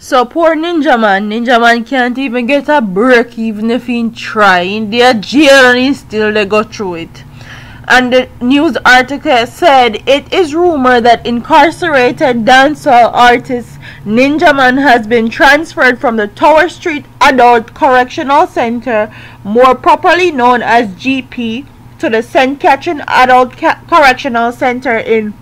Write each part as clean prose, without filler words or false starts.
So poor Ninja Man. Ninja Man can't even get a break even if he try. In their jail and he still they go through it. And the news article said it is rumored that incarcerated dancehall artist Ninja Man has been transferred from the Tower Street Adult Correctional Center, more properly known as GP, to the St. Catherine Adult Correctional Center in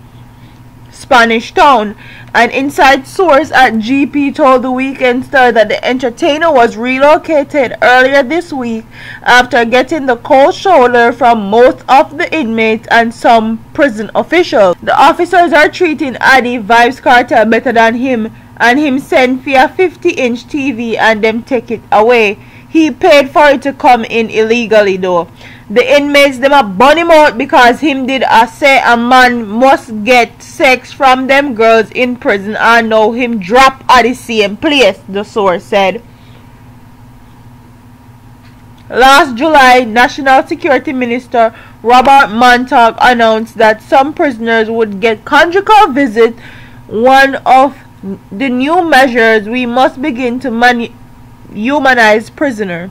Spanish Town. An inside source at GP told the Weekend Star that the entertainer was relocated earlier this week after getting the cold shoulder from most of the inmates and some prison officials. The officers are treating Addy Vybz Kartel better than him, and him send for a 50-inch TV and them take it away. He paid for it to come in illegally though. The inmates them a burn him out because him did a say a man must get sex from them girls in prison, and now him drop at the same place, the source said. Last July, National Security Minister Robert Montague announced that some prisoners would get conjugal visit. One of the new measures, we must begin to humanize prisoner.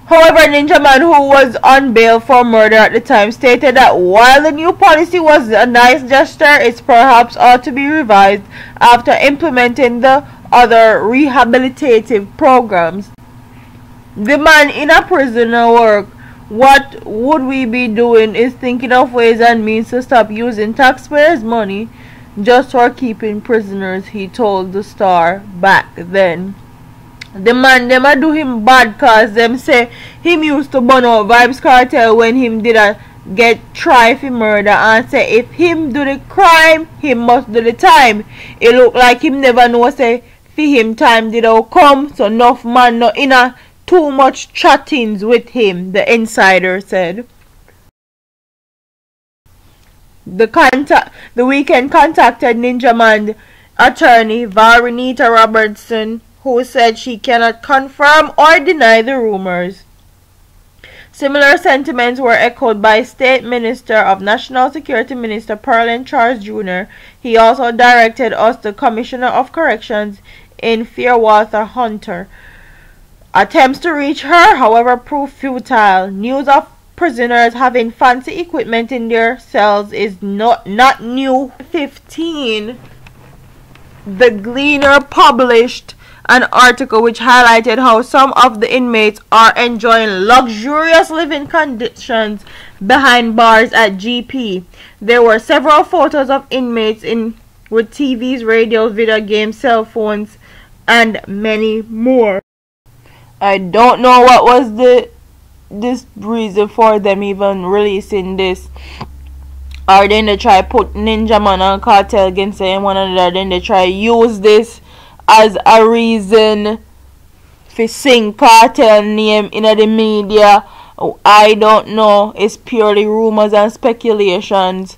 However, Ninja Man, who was on bail for murder at the time, stated that while the new policy was a nice gesture, it perhaps ought to be revised after implementing the other rehabilitative programs. The man in a prisoner work. What would we be doing is thinking of ways and means to stop using taxpayers' money just for keeping prisoners, he told the Star back then. The man them a do him bad cause them say him used to burn out Vybz Kartel when him did a get tried for murder, and say if him do the crime, him must do the time. It look like him never know say for him time did all come, so enough man no inna too much chattings with him, the insider said. The Weekend contacted Ninja Man attorney Varenita Robertson, who said she cannot confirm or deny the rumors. Similar sentiments were echoed by State Minister of National Security Minister Pearlin Charles Jr. He also directed us the Commissioner of Corrections in Fairwater Hunter. Attempts to reach her, however, proved futile. News of prisoners having fancy equipment in their cells is not new. 15. The Gleaner published an article which highlighted how some of the inmates are enjoying luxurious living conditions behind bars at GP. There were several photos of inmates with TVs, radios, video games, cell phones, and many more. I don't know what was this reason for them even releasing this. Or then they try put Ninja Man and Kartel against one another, then they try use this as a reason for sing Kartel name in the media. I don't know. It's purely rumors and speculations.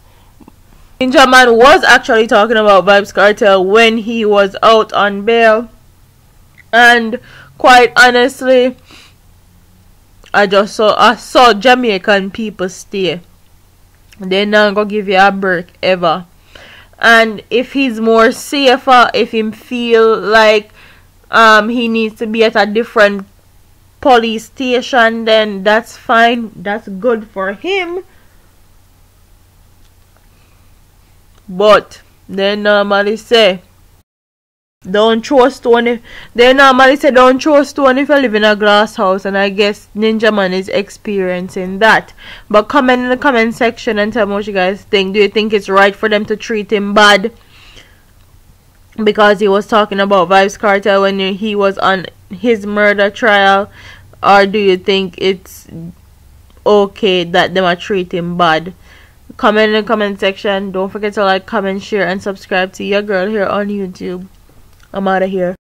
Ninja Man was actually talking about Vybz Kartel when he was out on bail, and quite honestly, I saw Jamaican people stay. They're not gonna give you a break ever. And if he's more safer, if him feel like he needs to be at a different police station, then that's fine. That's good for him. But they normally say don't throw a stone if don't throw a stone if you live in a glass house, and I guess Ninja Man is experiencing that. But comment in the comment section and tell me what you guys think. Do you think it's right for them to treat him bad because he was talking about Vybz Kartel when he was on his murder trial, or do you think it's okay that they might treat him bad? Comment in the comment section. Don't forget to like, comment, share, and subscribe to your girl here on YouTube. I'm out of here.